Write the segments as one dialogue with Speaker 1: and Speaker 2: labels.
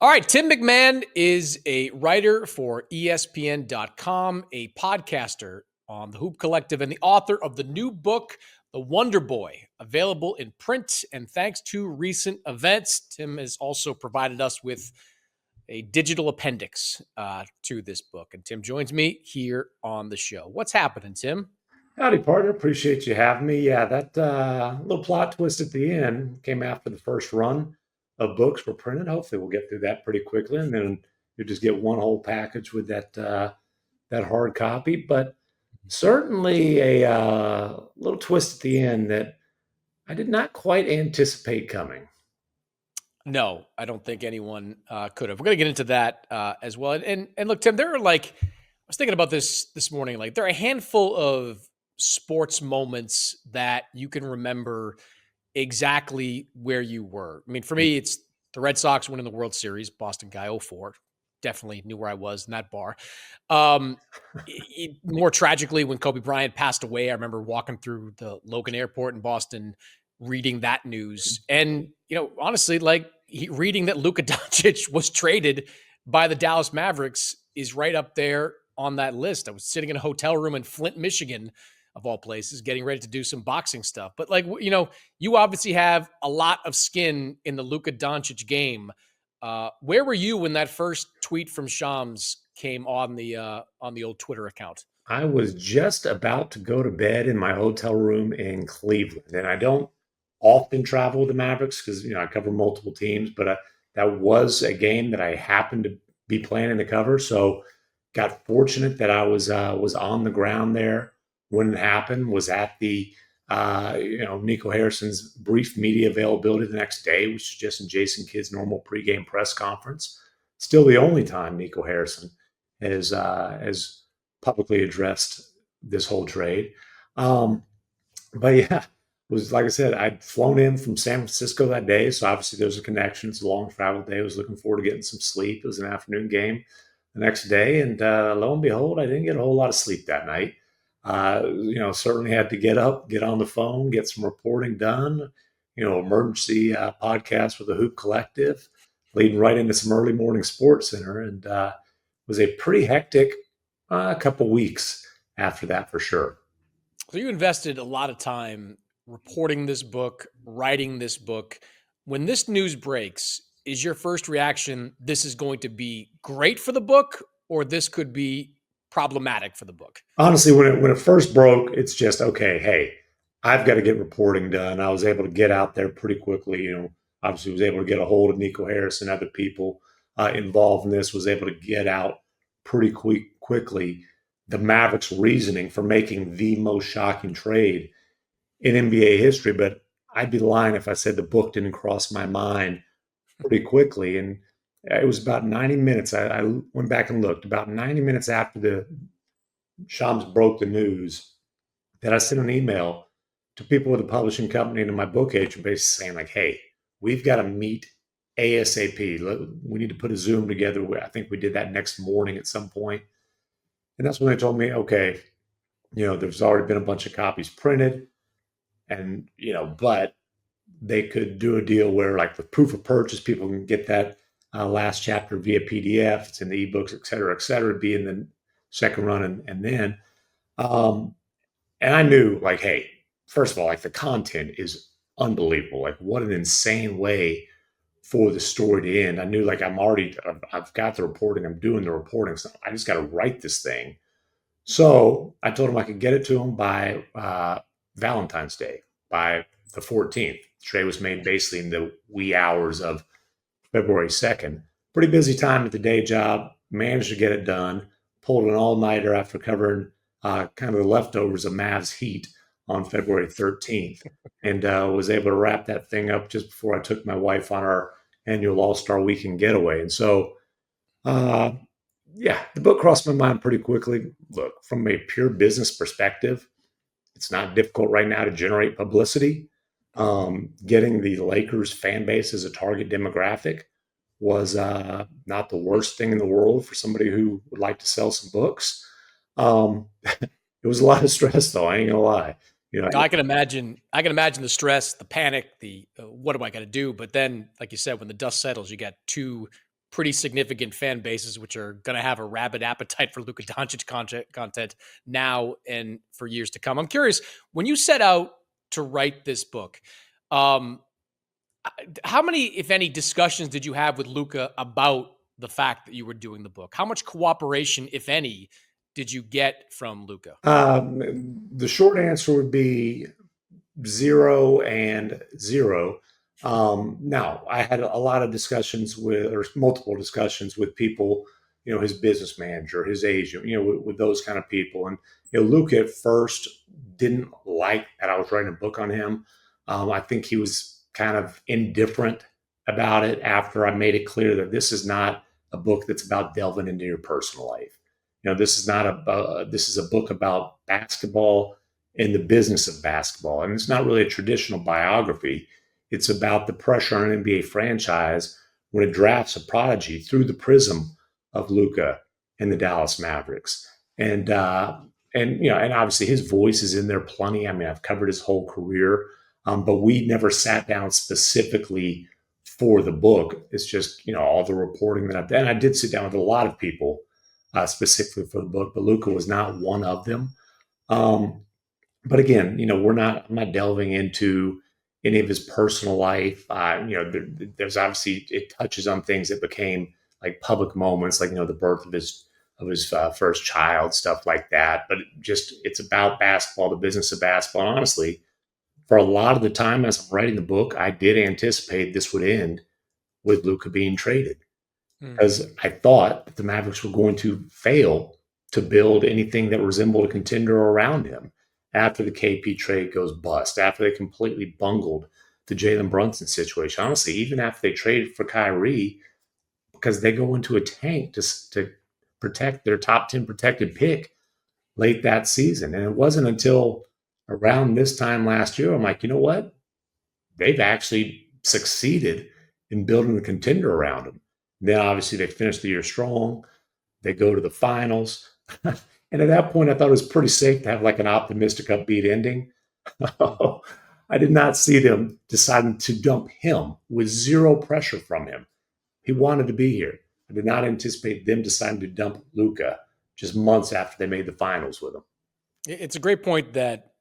Speaker 1: All right, Tim McMahon is a writer for ESPN.com, a podcaster on the Hoop Collective, and the author of the new book, The Wonder Boy, available in print. And thanks to recent events, Tim has also provided us with a digital appendix to this book. And Tim joins me here on the show. What's happening, Tim?
Speaker 2: Howdy, partner. Appreciate you having me. Yeah, that little plot twist at the end came after the first run of books were printed. Hopefully, we'll get through that pretty quickly, and then you just get one whole package with that hard copy. But certainly a little twist at the end that I did not quite anticipate coming.
Speaker 1: No, I don't think anyone could have. We're going to get into that as well. And look, Tim, there are I was thinking about this morning. Like, there are a handful of sports moments that you can remember exactly where you were. I mean, for me, it's the Red Sox winning the World Series, Boston guy 04. Definitely knew where I was in that bar. More tragically, when Kobe Bryant passed away, I remember walking through the Logan Airport in Boston, reading that news. And, honestly, reading that Luka Doncic was traded by the Dallas Mavericks is right up there on that list. I was sitting in a hotel room in Flint, Michigan, of all places, getting ready to do some boxing stuff. But you obviously have a lot of skin in the Luka Doncic game. Where were you when that first tweet from Shams came on the old Twitter account?
Speaker 2: I was just about to go to bed in my hotel room in Cleveland, and I don't often travel with the Mavericks because I cover multiple teams, but that was a game that I happened to be planning to cover. So got fortunate that I was on the ground there when it happened. Was at the Nico Harrison's brief media availability the next day, which is just in Jason Kidd's normal pregame press conference. Still the only time Nico Harrison has publicly addressed this whole trade. But yeah, it was like I said, I'd flown in from San Francisco that day, so obviously there's a connection. It's a long travel day. I was looking forward to getting some sleep. It was an afternoon game the next day, and lo and behold, I didn't get a whole lot of sleep that night. Certainly had to get up, get on the phone, get some reporting done, emergency podcast with the Hoop Collective, leading right into some early morning Sports Center. And was a pretty hectic couple weeks after that for sure.
Speaker 1: So you invested a lot of time reporting this book, writing this book. When this news breaks, is your first reaction, this is going to be great for the book, or this could be problematic for the book?
Speaker 2: Honestly, when it first broke, it's just, okay, hey, I've got to get reporting done. I was able to get out there pretty quickly. Obviously was able to get a hold of Nico Harrison, other people involved in this, was able to get out pretty quickly the Mavericks' reasoning for making the most shocking trade in NBA history. But I'd be lying if I said the book didn't cross my mind pretty quickly. And it was about 90 minutes. I went back and looked. About 90 minutes after the Shams broke the news, that I sent an email to people with the publishing company and to my book agent, basically saying, hey, we've got to meet ASAP. We need to put a Zoom together. I think we did that next morning at some point. And that's when they told me, okay, there's already been a bunch of copies printed, and but they could do a deal where, like, with proof of purchase, people can get that last chapter via PDF. It's in the ebooks, et cetera, be in the second run. And then, and I knew, hey, first of all, the content is unbelievable. What an insane way for the story to end. I knew, I've got the reporting, I'm doing the reporting, so I just got to write this thing. So I told him I could get it to him by Valentine's Day, by the 14th. The trade was made basically in the wee hours of February 2nd. Pretty busy time at the day job. Managed to get it done. Pulled an all-nighter after covering kind of the leftovers of Mavs Heat on February 13th, and was able to wrap that thing up just before I took my wife on our annual All-Star Weekend getaway. And so, the book crossed my mind pretty quickly. Look, from a pure business perspective, it's not difficult right now to generate publicity. Getting the Lakers fan base as a target demographic was not the worst thing in the world for somebody who would like to sell some books. It was a lot of stress, though. I ain't gonna lie.
Speaker 1: I can imagine the stress, the panic, the what am I going to do? But then, like you said, when the dust settles, you got two pretty significant fan bases, which are going to have a rabid appetite for Luka Doncic content now and for years to come. I'm curious, when you set out to write this book, how many, if any, discussions did you have with Luka about the fact that you were doing the book? How much cooperation, if any, did you get from Luka?
Speaker 2: The short answer would be 0 and 0. Now, I had a lot of discussions or multiple discussions with people, his business manager, his agent, with those kind of people. And, Luka at first didn't like that I was writing a book on him. I think he was kind of indifferent about it after I made it clear that this is not a book that's about delving into your personal life. This is not this is a book about basketball and the business of basketball. And it's not really a traditional biography. It's about the pressure on an NBA franchise when it drafts a prodigy through the prism of Luka and the Dallas Mavericks. And obviously his voice is in there plenty. I mean, I've covered his whole career, but we never sat down specifically for the book. It's just, all the reporting that I've done. I did sit down with a lot of people specifically for the book, but Luka was not one of them. But again, I'm not delving into any of his personal life. There's obviously, it touches on things that became like public moments, like, the birth of his first child, stuff like that. But it's about basketball, the business of basketball. And honestly, for a lot of the time as I'm writing the book, I did anticipate this would end with Luka being traded, because I thought that the Mavericks were going to fail to build anything that resembled a contender around him after the KP trade goes bust, after they completely bungled the Jalen Brunson situation. Honestly, even after they traded for Kyrie, because they go into a tank to protect their top 10 protected pick late that season. And it wasn't until around this time last year, I'm like, you know what? They've actually succeeded in building a contender around them. Then obviously they finish the year strong. They go to the finals. And at that point, I thought it was pretty safe to have like an optimistic, upbeat ending. I did not see them deciding to dump him with zero pressure from him. He wanted to be here. I did not anticipate them deciding to dump Luka just months after they made the finals with him.
Speaker 1: It's a great point that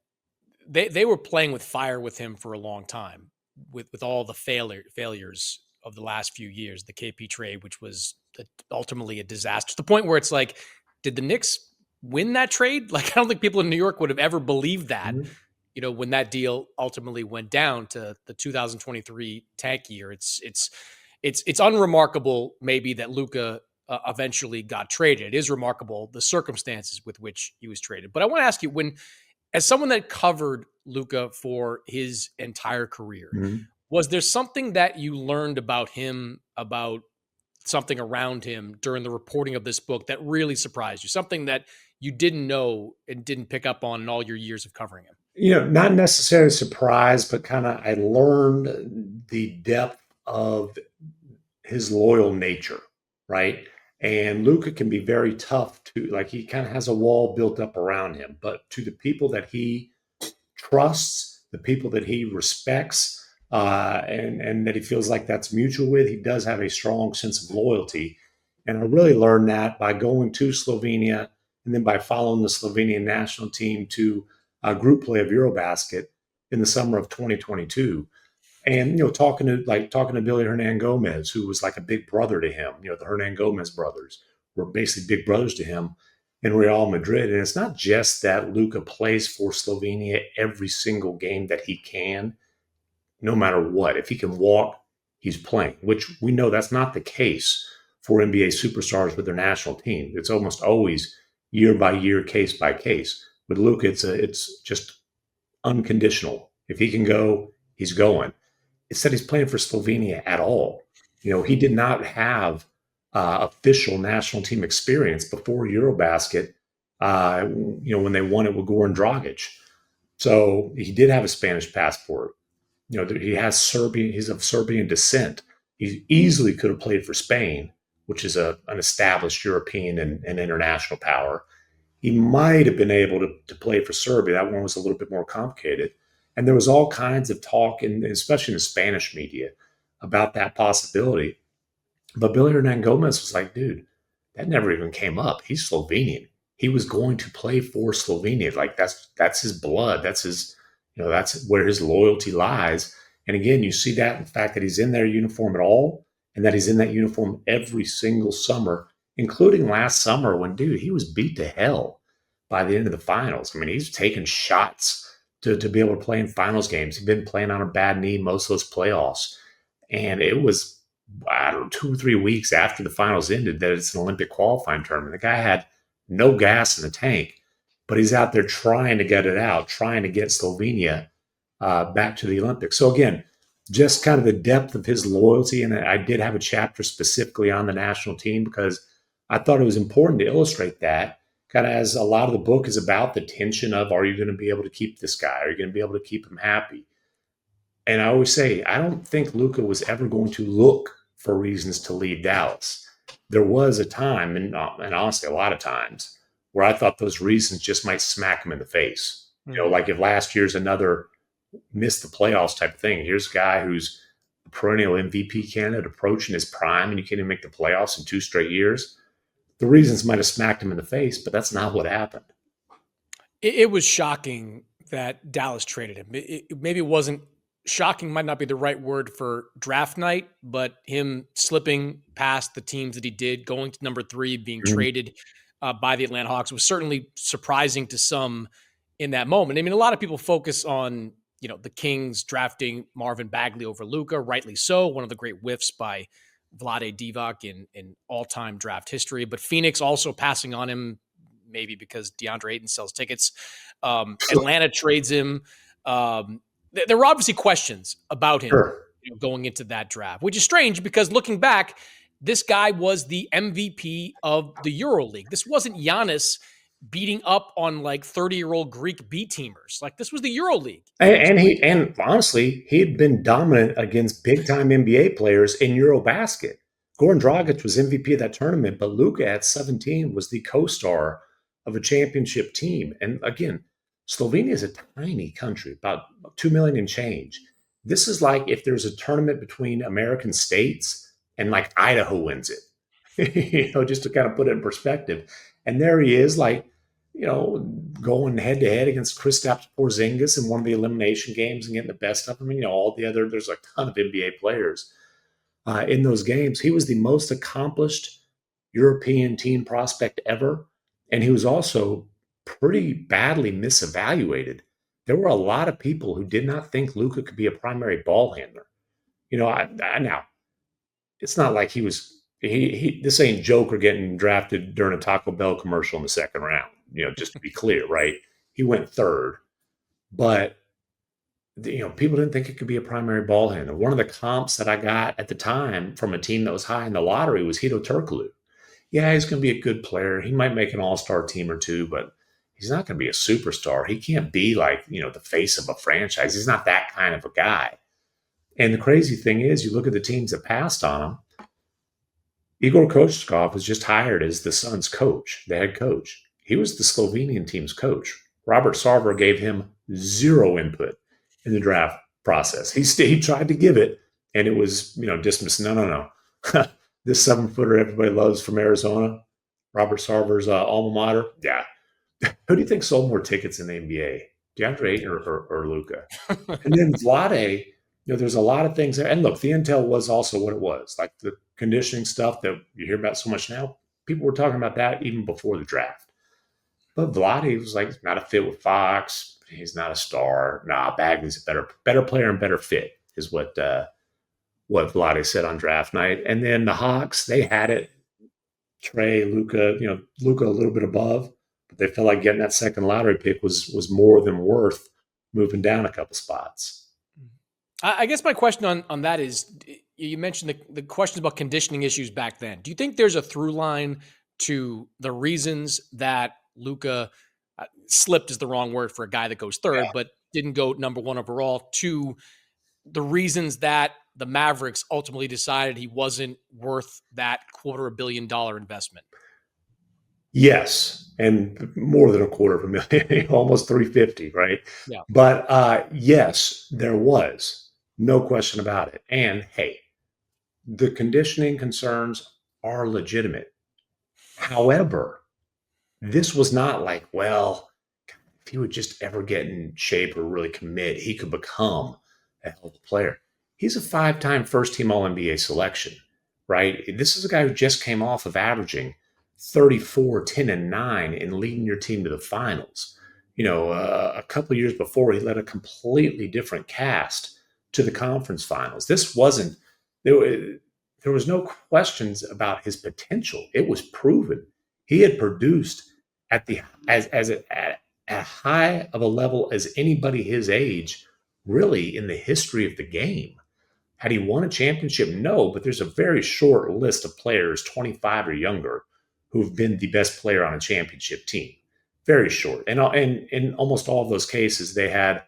Speaker 1: they were playing with fire with him for a long time, with all the failures of the last few years, the KP trade, which was ultimately a disaster, to the point where it's like, did the Knicks win that trade? Like, I don't think people in New York would have ever believed that, when that deal ultimately went down to the 2023 tank year. It's unremarkable maybe that Luka eventually got traded. It is remarkable the circumstances with which he was traded. But I want to ask you, as someone that covered Luka for his entire career, was there something that you learned about him, about something around him during the reporting of this book that really surprised you? Something that you didn't know and didn't pick up on in all your years of covering him?
Speaker 2: Not necessarily surprised, but I learned the depth of his loyal nature, right? And Luka can be very tough he kind of has a wall built up around him, but to the people that he trusts, the people that he respects, and that he feels like that's mutual with, he does have a strong sense of loyalty. And I really learned that by going to Slovenia and then by following the Slovenian national team to a group play of Eurobasket in the summer of 2022. And, talking to Billy Hernan Gomez, who was like a big brother to him. The Hernan Gomez brothers were basically big brothers to him in Real Madrid. And it's not just that Luka plays for Slovenia every single game that he can, no matter what. If he can walk, he's playing, which we know that's not the case for NBA superstars with their national team. It's almost always year by year, case by case. With Luka, it's just unconditional. If he can go, he's going. It's that he's playing for Slovenia at all. He did not have official national team experience before Eurobasket, when they won it with Goran Dragic. So he did have a Spanish passport. He has Serbian. He's of Serbian descent. He easily could have played for Spain, which is an established European and international power. He might have been able to play for Serbia. That one was a little bit more complicated. And there was all kinds of talk, especially in the Spanish media, about that possibility. But Billy Hernangomez was like, dude, that never even came up. He's Slovenian. He was going to play for Slovenia. Like that's his blood. That's his, that's where his loyalty lies. And again, you see that in the fact that he's in their uniform at all, and that he's in that uniform every single summer, including last summer when, dude, he was beat to hell by the end of the finals. I mean, he's taking shots to be able to play in finals games. He'd been playing on a bad knee most of those playoffs. And it was, I don't know, 2 or 3 weeks after the finals ended that it's an Olympic qualifying tournament. The guy had no gas in the tank, but he's out there trying to get it out, trying to get Slovenia back to the Olympics. So again, just kind of the depth of his loyalty. And I did have a chapter specifically on the national team because I thought it was important to illustrate that, kind of as a lot of the book is about the tension of, are you going to be able to keep this guy? Are you going to be able to keep him happy? And I always say, I don't think Luka was ever going to look for reasons to leave Dallas. There was a time, and honestly, a lot of times, where I thought those reasons just might smack him in the face. Like if last year's another missed the playoffs type of thing. Here's a guy who's a perennial MVP candidate approaching his prime, and you can't even make the playoffs in 2 straight years. The reasons might have smacked him in the face, but that's not what happened.
Speaker 1: It was shocking that Dallas traded him. Maybe it wasn't shocking, might not be the right word for draft night, but him slipping past the teams that he did, going to number 3, being traded by the Atlanta Hawks was certainly surprising to some in that moment. I mean, a lot of people focus on, the Kings drafting Marvin Bagley over Luka, rightly so, one of the great whiffs by Vlade Divac in all-time draft history, but Phoenix also passing on him, maybe because DeAndre Ayton sells tickets. Atlanta trades him. There were obviously questions about him going into that draft, which is strange because looking back, this guy was the MVP of the EuroLeague. This wasn't Giannis beating up on like 30-year-old Greek B teamers. Like this was the EuroLeague.
Speaker 2: And honestly, he had been dominant against big-time NBA players in Eurobasket. Goran Dragic was MVP of that tournament, but Luka at 17 was the co-star of a championship team. And again, Slovenia is a tiny country, about 2 million and change. This is like if there's a tournament between American states and like Idaho wins it, just to kind of put it in perspective. And there he is, like, going head to head against Kristaps Porzingis in one of the elimination games and getting the best of him. All the other, there's a ton of NBA players in those games. He was the most accomplished European team prospect ever. And he was also pretty badly misevaluated. There were a lot of people who did not think Luka could be a primary ball handler. Now it's not like this ain't Joker getting drafted during a Taco Bell commercial in the second round. Just to be clear, right? He went 3rd, but people didn't think it could be a primary ball handler. One of the comps that I got at the time from a team that was high in the lottery was Hito Turkoglu. Yeah, he's going to be a good player. He might make an all-star team or two, but he's not going to be a superstar. He can't be like, the face of a franchise. He's not that kind of a guy. And the crazy thing is, you look at the teams that passed on him. Igor Kochetkov was just hired as the Suns' coach, the head coach. He was the Slovenian team's coach. Robert Sarver gave him 0 input in the draft process. He tried to give it, and it was, dismissed. No. This 7-footer everybody loves from Arizona, Robert Sarver's alma mater. Yeah. Who do you think sold more tickets in the NBA? DeAndre Ayton or Luka? And then Vlade, there's a lot of things there. And look, the intel was also what it was. Like the conditioning stuff that you hear about so much now, people were talking about that even before the draft. But Vlade was like, not a fit with Fox. He's not a star. Nah, Bagley's a better player and better fit is what Vlade said on draft night. And then the Hawks, they had it. Trey, Luka, Luka a little bit above, but they felt like getting that second lottery pick was more than worth moving down a couple spots.
Speaker 1: I guess my question on that is, you mentioned the questions about conditioning issues back then. Do you think there's a through line to the reasons that Luka slipped is the wrong word for a guy that goes 3rd, but didn't go number 1 overall, to the reasons that the Mavericks ultimately decided he wasn't worth that $250 million investment?
Speaker 2: Yes, and more than $250 million, almost 350, right?
Speaker 1: Yeah.
Speaker 2: But yes, there was no question about it. And hey, the conditioning concerns are legitimate. However, this was not like, well, if he would just ever get in shape or really commit, he could become a hell of a player. He's a 5-time first team All NBA selection, right? This is a guy who just came off of averaging 34, 10, and 9 and leading your team to the finals. A couple of years before, he led a completely different cast to the conference finals. This wasn't, there was no questions about his potential. It was proven. He had produced at the as high of a level as anybody his age, really, in the history of the game. Had he won a championship? No, but there's a very short list of players 25 or younger who've been the best player on a championship team. Very short. And in almost all of those cases, they had,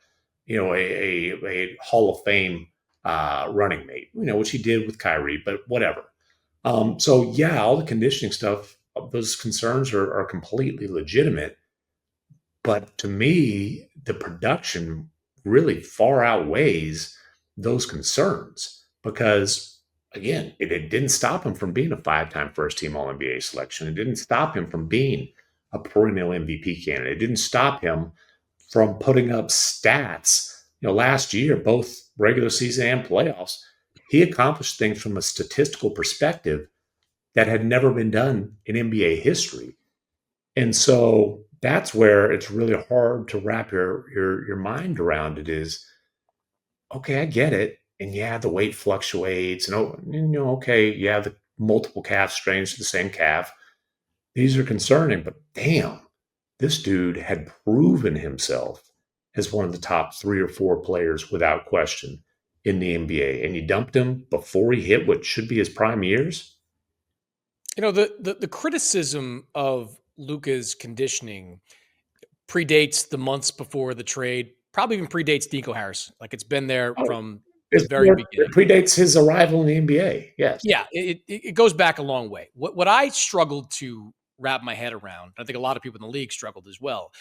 Speaker 2: a Hall of Fame running mate, which he did with Kyrie, but whatever. So yeah, all the conditioning stuff, those concerns are completely legitimate. But to me, the production really far outweighs those concerns because, again, it didn't stop him from being a 5-time first team All NBA selection. It didn't stop him from being a perennial MVP candidate. It didn't stop him from putting up stats. Last year, both regular season and playoffs, he accomplished things from a statistical perspective that had never been done in NBA history. And so that's where it's really hard to wrap your mind around it is, okay, I get it. And yeah, the weight fluctuates. And, okay, yeah, the multiple calf strains to the same calf. These are concerning, but damn, this dude had proven himself as one of the top 3 or 4 players without question in the NBA. And you dumped him before he hit what should be his prime years.
Speaker 1: The criticism of Luka's conditioning predates the months before the trade, probably even predates Nico Harrison. Like it's been there from the very beginning.
Speaker 2: It predates his arrival in the NBA. Yes.
Speaker 1: Yeah, it goes back a long way. What I struggled to wrap my head around, I think a lot of people in the league struggled as well,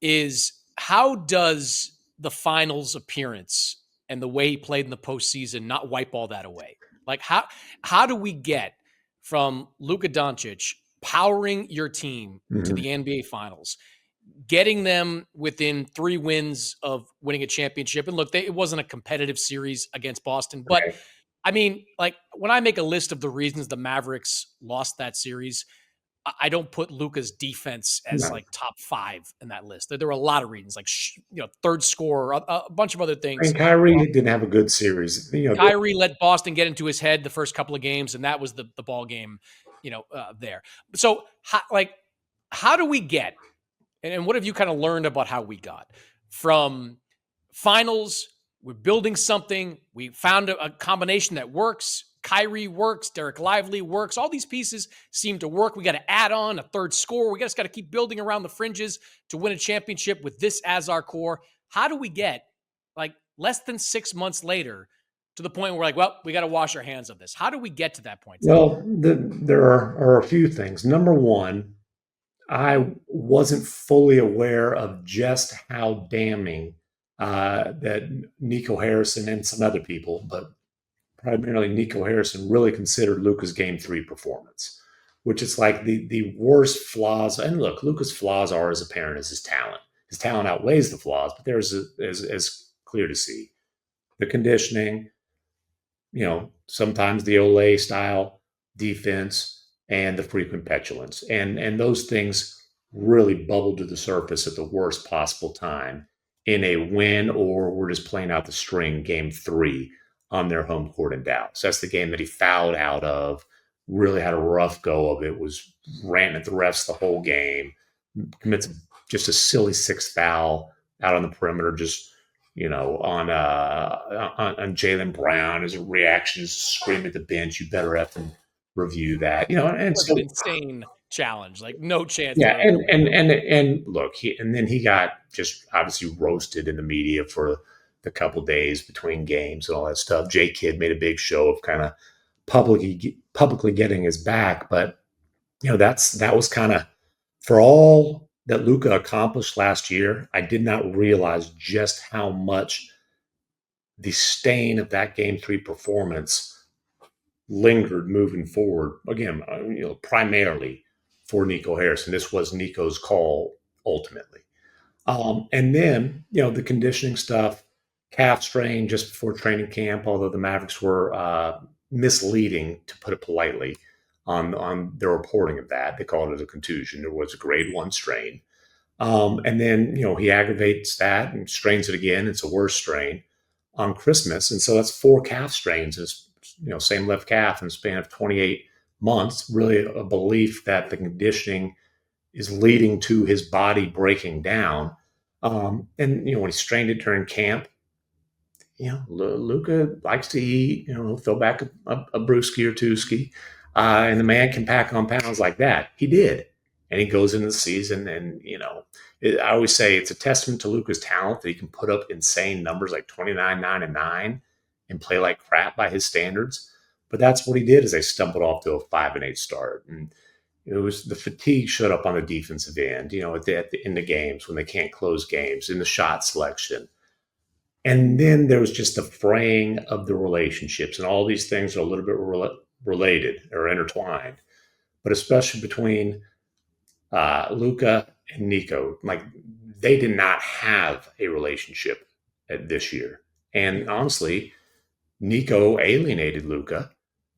Speaker 1: is how does the finals appearance and the way he played in the postseason not wipe all that away? Like how do we get from Luka Doncic powering your team to the NBA Finals, getting them within 3 wins of winning a championship? And look, it wasn't a competitive series against Boston, but
Speaker 2: right.
Speaker 1: I mean, like when I make a list of the reasons the Mavericks lost that series, I don't put Luka's defense as like top 5 in that list. There were a lot of reasons, like third scorer, a bunch of other things.
Speaker 2: And Kyrie didn't have a good series.
Speaker 1: Kyrie let Boston get into his head the first couple of games, and that was the ball game, there. So, how do we get? And what have you kind of learned about how we got from finals? We're building something. We found a combination that works. Kyrie works. Derek Lively works. All these pieces seem to work. We got to add on a third scorer. We just got to keep building around the fringes to win a championship with this as our core. How do we get like less than 6 months later to the point where we're like, well, we got to wash our hands of this? How do we get to that point?
Speaker 2: Well, there are a few things. Number one, I wasn't fully aware of just how damning that Nico Harrison and some other people, but primarily Nico Harrison, really considered Luka's Game 3 performance, which is like the worst flaws. And look, Luka's flaws are as apparent as his talent. His talent outweighs the flaws, but there's as clear to see. The conditioning, sometimes the Olay style defense and the frequent petulance. And those things really bubbled to the surface at the worst possible time in a win, or we're just playing out the string Game 3 on their home court in Dallas. That's the game that he fouled out of, really had a rough go of it, was ranting at the refs the whole game, commits just a silly 6th foul out on the perimeter, just, on Jaylen Brown. His reaction is scream at the bench, you better effing review that, and
Speaker 1: so an insane challenge, like no chance.
Speaker 2: Yeah. And look, then he got just obviously roasted in the media for the couple days between games and all that stuff. J Kidd made a big show of kind of publicly getting his back, but that was kind of, for all that Luka accomplished last year, I did not realize just how much the stain of that Game 3 performance lingered moving forward. Again, primarily for Nico Harrison. This was Nico's call ultimately. And then, the conditioning stuff, calf strain just before training camp, although the Mavericks were misleading, to put it politely, on their reporting of that. They called it a contusion. It was a grade 1 strain. And then, he aggravates that and strains it again. It's a worse strain on Christmas. And so that's 4 calf strains, same left calf in a span of 28 months. Really a belief that the conditioning is leading to his body breaking down. And, when he strained it during camp, Luka likes to eat, throw back a brewski or twoski, and the man can pack on pounds like that. He did. And he goes into the season and, I always say it's a testament to Luka's talent that he can put up insane numbers like 29, 9, and 9 and play like crap by his standards. But that's what he did as they stumbled off to a 5-8 start. And it was the fatigue showed up on the defensive end, at the end of games when they can't close games, in the shot selection. And then there was just the fraying of the relationships. And all these things are a little bit related or intertwined, but especially between Luka and Nico. Like, they did not have a relationship this year. And honestly, Nico alienated Luka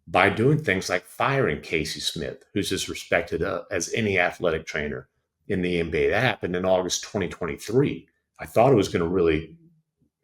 Speaker 2: by doing things like firing Casey Smith, who's as respected as any athletic trainer in the NBA. That happened in August 2023. I thought it was going to really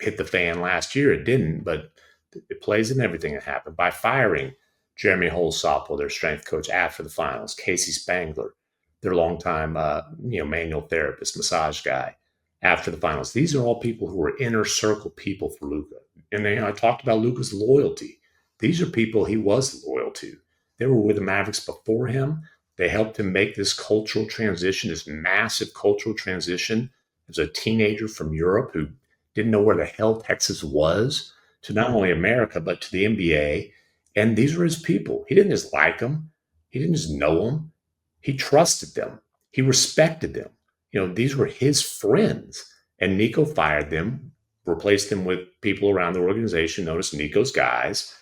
Speaker 2: hit the fan last year. It didn't, but it plays in everything that happened. By firing Jeremy Holsopple, their strength coach, after the finals, Casey Spangler, their longtime manual therapist, massage guy, after the finals. These are all people who were inner circle people for Luka. And I talked about Luka's loyalty. These are people he was loyal to. They were with the Mavericks before him. They helped him make this cultural transition, this massive cultural transition as a teenager from Europe who didn't know where the hell Texas was, to not only America, but to the NBA. And these were his people. He didn't just like them. He didn't just know them. He trusted them. He respected them. These were his friends. And Nico fired them, replaced them with people around the organization known as Nico's guys.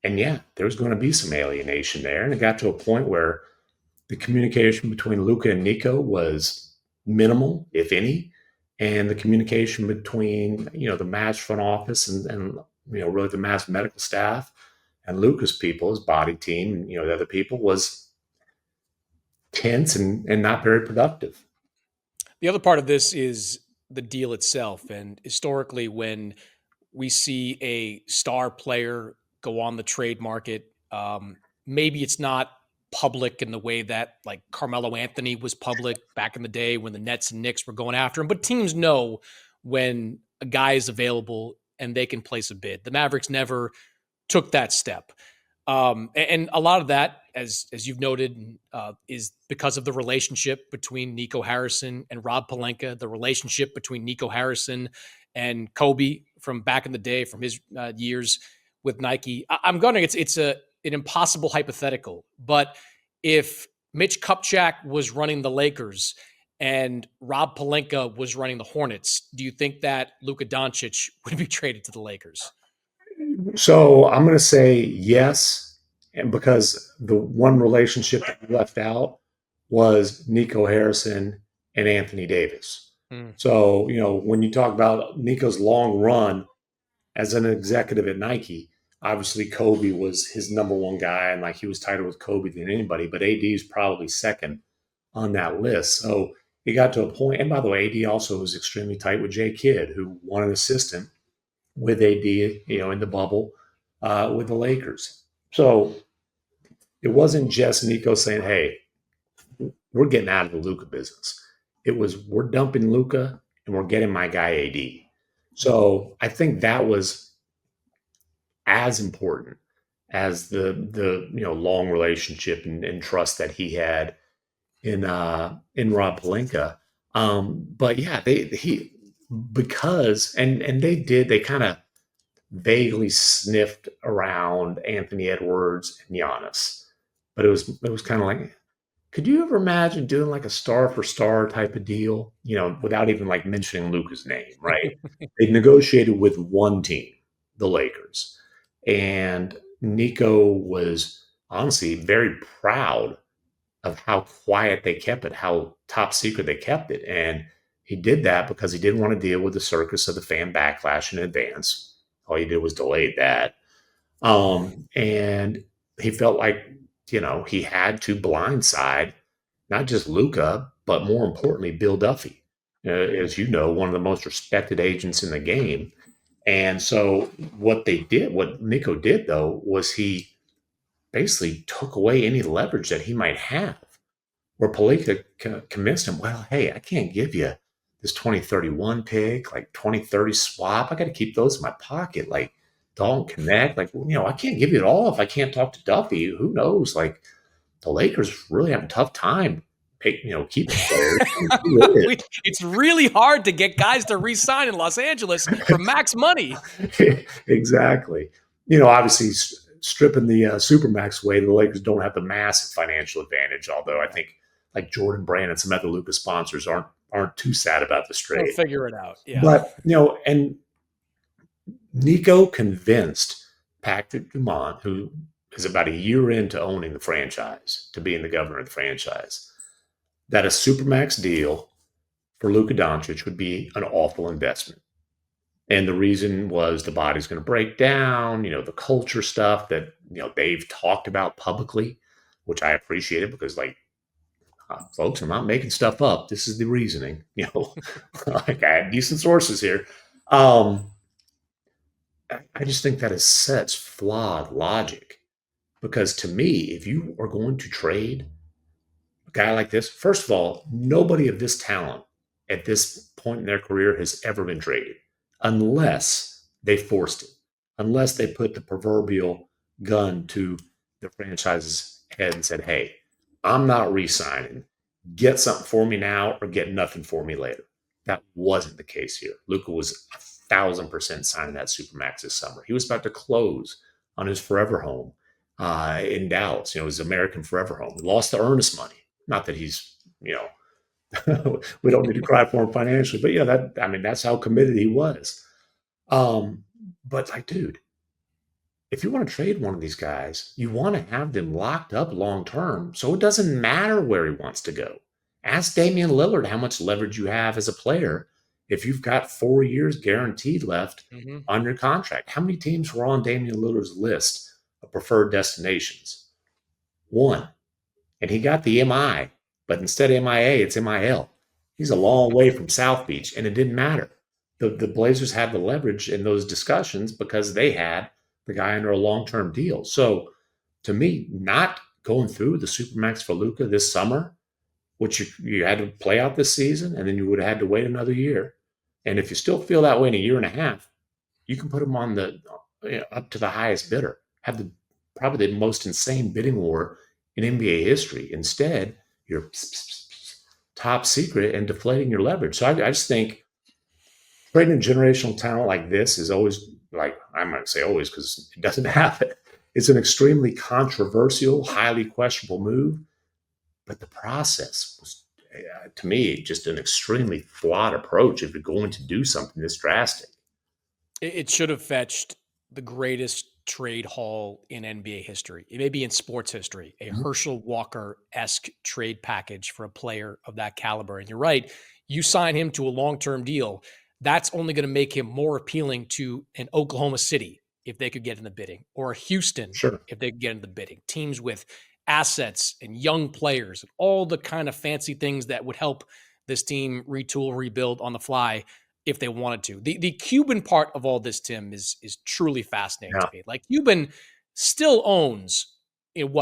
Speaker 2: And yeah, there was going to be some alienation there. And it got to a point where the communication between Luka and Nico was minimal, if any. And the communication between, the Mavs front office and really the Mavs medical staff and Luka's people, his body team, the other people, was tense and not very productive.
Speaker 1: The other part of this is the deal itself. And historically, when we see a star player go on the trade market, maybe it's not public in the way that like Carmelo Anthony was public back in the day when the Nets and Knicks were going after him. But teams know when a guy is available and they can place a bid. The Mavericks never took that step. And a lot of that, as you've noted, is because of the relationship between Nico Harrison and Rob Pelinka, the relationship between Nico Harrison and Kobe from back in the day, from his years with Nike. I'm going to, it's an impossible hypothetical, but if Mitch Kupchak was running the Lakers and Rob Pelinka was running the Hornets, do you think that Luka Doncic would be traded to the Lakers?
Speaker 2: So I'm going to say yes, and because the one relationship that we left out was Nico Harrison and Anthony Davis. So, when you talk about Nico's long run as an executive at Nike, obviously Kobe was his number one guy, and like he was tighter with Kobe than anybody, but AD is probably second on that list. So it got to a point, and by the way, AD also was extremely tight with Jay Kidd, who won an assistant with AD, in the bubble with the Lakers. So it wasn't just Nico saying, hey, we're getting out of the Luka business. It was, we're dumping Luka and we're getting my guy AD. So I think that was as important as the long relationship and trust that he had in Rob Pelinka. But yeah, they kind of vaguely sniffed around Anthony Edwards and Giannis, but it was kind of like, could you ever imagine doing like a star for star type of deal, without even like mentioning Luka's name, right? They negotiated with one team, the Lakers, and Nico was honestly very proud of how quiet they kept it, how top secret they kept it. And he did that because he didn't want to deal with the circus of the fan backlash in advance. All he did was delay that. And he felt like, he had to blindside not just Luka, but more importantly, Bill Duffy, as you know, one of the most respected agents in the game. And so what Nico did though, was he basically took away any leverage that he might have. Where Pelinka convinced him, well, hey, I can't give you this 2031 pick, like 2030 swap. I got to keep those in my pocket. Like, don't connect. Like, I can't give you it all if I can't talk to Duffy. Who knows? Like, the Lakers really have a tough time, keeping players.
Speaker 1: It's really hard to get guys to re-sign in Los Angeles for max money.
Speaker 2: Exactly. Obviously, stripping the Supermax away, the Lakers don't have the massive financial advantage. Although I think like Jordan Brand and some other Luka sponsors aren't too sad about this trade.
Speaker 1: They'll figure it out. Yeah.
Speaker 2: But and Nico convinced Patrick Dumont, who is about a year into owning the franchise, to being the governor of the franchise, that a Supermax deal for Luka Doncic would be an awful investment. And the reason was the body's going to break down, the culture stuff that, they've talked about publicly, which I appreciated because, like, folks, I'm not making stuff up. This is the reasoning, like I have decent sources here. I just think that is such flawed logic because to me, if you are going to trade a guy like this, first of all, nobody of this talent at this point in their career has ever been traded unless they forced it, unless they put the proverbial gun to the franchise's head and said, hey, I'm not re-signing. Get something for me now or get nothing for me later. That wasn't the case here. Luka was 1,000% signing that Supermax this summer. He was about to close on his forever home in Dallas, his American forever home. He lost the earnest money. Not that he's, we don't need to cry for him financially, but that's how committed he was. But like, dude, if you want to trade one of these guys, you want to have them locked up long term. So it doesn't matter where he wants to go. Ask Damian Lillard how much leverage you have as a player if you've got 4 years guaranteed left on your contract. How many teams were on Damian Lillard's list of preferred destinations? One. And he got the MI, but instead of MIA, it's MIL. He's a long way from South Beach, and it didn't matter. The Blazers had the leverage in those discussions because they had the guy under a long-term deal. So to me, not going through the Supermax for Luka this summer, which you had to play out this season, and then you would have had to wait another year. And if you still feel that way in a year and a half, you can put him on the up to the highest bidder, have probably the most insane bidding war in NBA history. Instead, you're top secret and deflating your leverage. So I just think trading a generational talent like this is always, like, I might say always because it doesn't happen. It's an extremely controversial, highly questionable move. But the process was, to me, just an extremely flawed approach if you're going to do something this drastic.
Speaker 1: It should have fetched the greatest trade haul in NBA history. It may be in sports history, a Herschel Walker-esque trade package for a player of that caliber. And you're right, you sign him to a long-term deal, that's only going to make him more appealing to an Oklahoma City if they could get in the bidding, or a Houston if they could get in the bidding. Teams with assets and young players and all the kind of fancy things that would help this team retool, rebuild on the fly if they wanted to. The Cuban part of all this, Tim, is truly fascinating to me. Like, Cuban still owns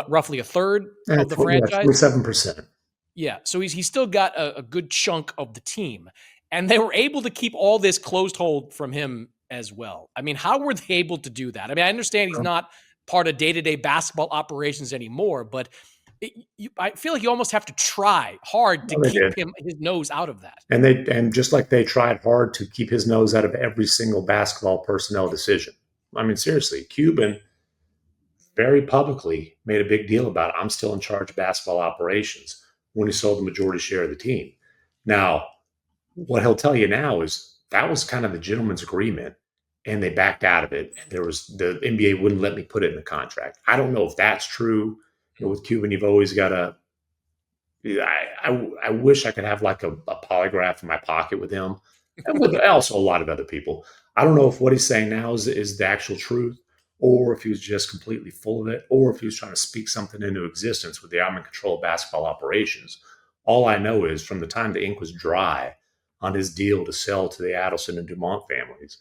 Speaker 1: roughly a third of the franchise?
Speaker 2: 27%.
Speaker 1: Yeah. So he's still got a good chunk of the team. And they were able to keep all this closed hold from him as well. I mean, how were they able to do that? I mean, I understand he's not part of day-to-day basketball operations anymore, but I feel like you almost have to try hard to keep his nose out of that.
Speaker 2: And just like they tried hard to keep his nose out of every single basketball personnel decision. I mean, seriously, Cuban very publicly made a big deal about, I'm still in charge of basketball operations, when he sold the majority share of the team. Now, what he'll tell you now is that was kind of the gentleman's agreement. and they backed out of it. And the NBA wouldn't let me put it in the contract. I don't know if that's true. With Cuban, you've always got to. I wish I could have like a polygraph in my pocket with him, and with also a lot of other people. I don't know if what he's saying now is the actual truth, or if he was just completely full of it, or if he was trying to speak something into existence with the I'm in control of basketball operations. All I know is from the time the ink was dry on his deal to sell to the Adelson and Dumont families,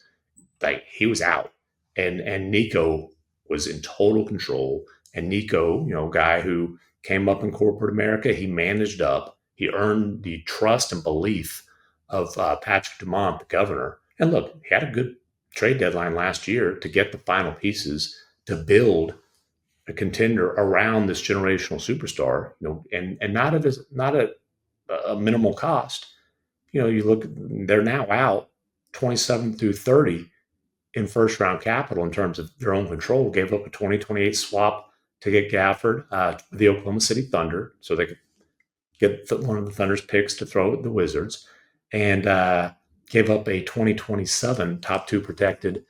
Speaker 2: like he was out, and Nico was in total control. And Nico, guy who came up in corporate America, he managed up, he earned the trust and belief of Patrick Dumont, the governor. And look, he had a good trade deadline last year to get the final pieces to build a contender around this generational superstar, and not at a minimal cost. You look, they're now out 27 through 30 in first round capital in terms of their own control. Gave up a 2028 swap to get Gafford, the Oklahoma City Thunder, so they could get one of the Thunder's picks to throw at the Wizards, and gave up a 2027 top 2 protected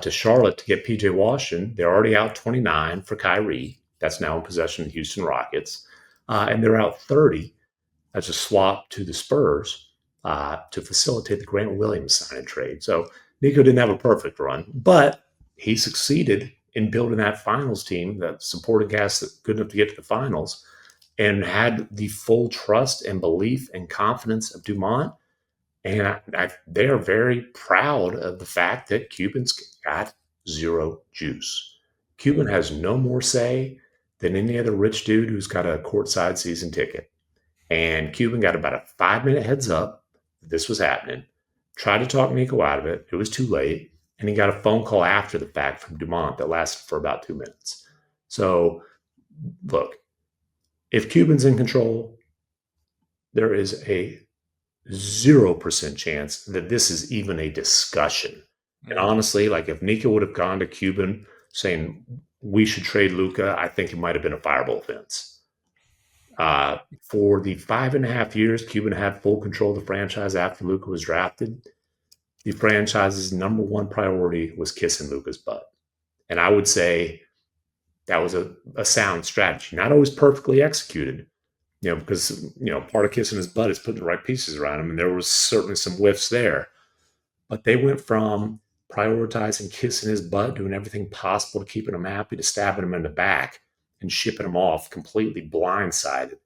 Speaker 2: to Charlotte to get PJ Washington. They're already out 29 for Kyrie. That's now in possession of the Houston Rockets. And they're out 30 as a swap to the Spurs to facilitate the Grant Williams sign and trade. So Nico didn't have a perfect run, but he succeeded in building that finals team, that supporting cast that's good enough to get to the finals, and had the full trust and belief and confidence of Dumont. And they are very proud of the fact that Cuban's got zero juice. Cuban has no more say than any other rich dude who's got a courtside season ticket. And Cuban got about a 5-minute heads up that this was happening, tried to talk Nico out of it. It was too late. And he got a phone call after the fact from Dumont that lasted for about 2 minutes. So, look, if Cuban's in control, there is a 0% chance that this is even a discussion. And honestly, like if Nico would have gone to Cuban saying we should trade Luka, I think it might have been a fireable offense. For the 5.5 years Cuban had full control of the franchise after Luka was drafted, the franchise's number one priority was kissing Luka's butt. And I would say that was a sound strategy. Not always perfectly executed, because, part of kissing his butt is putting the right pieces around him. And there was certainly some whiffs there. But they went from prioritizing kissing his butt, doing everything possible to keeping him happy, to stabbing him in the back and shipping him off completely blindsided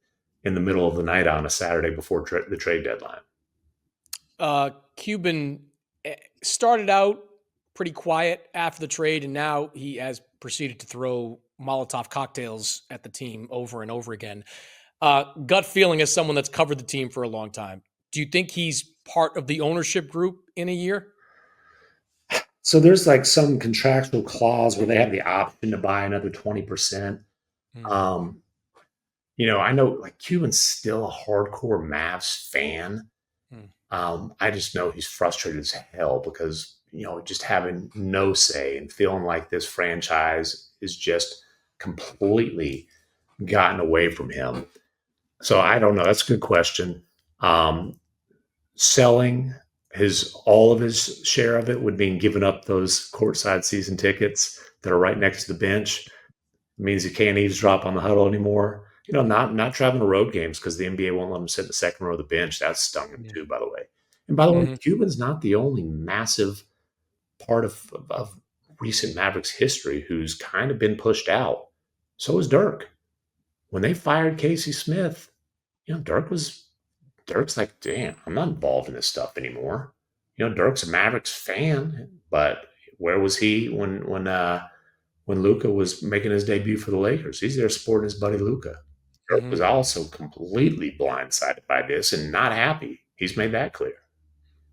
Speaker 2: in the middle of the night on a Saturday before the trade deadline.
Speaker 1: Cuban started out pretty quiet after the trade, and now he has proceeded to throw Molotov cocktails at the team over and over again. Gut feeling as someone that's covered the team for a long time, do you think he's part of the ownership group in a year?
Speaker 2: So there's like some contractual clause where they have the option to buy another 20%. I know like Cuban's still a hardcore Mavs fan. I just know he's frustrated as hell because, just having no say and feeling like this franchise is just completely gotten away from him. So I don't know. That's a good question. Selling all of his share of it would mean giving up those courtside season tickets that are right next to the bench. It means he can't eavesdrop on the huddle anymore. Not traveling to road games because the NBA won't let him sit in the second row of the bench. That's stung him too, by the way. And by the way, Cuban's not the only massive part of recent Mavericks history who's kind of been pushed out. So is Dirk. When they fired Casey Smith, Dirk's like, damn, I'm not involved in this stuff anymore. Dirk's a Mavericks fan, but where was he when Luka was making his debut for the Lakers? He's there supporting his buddy Luka. Dirk was also completely blindsided by this and not happy. He's made that clear.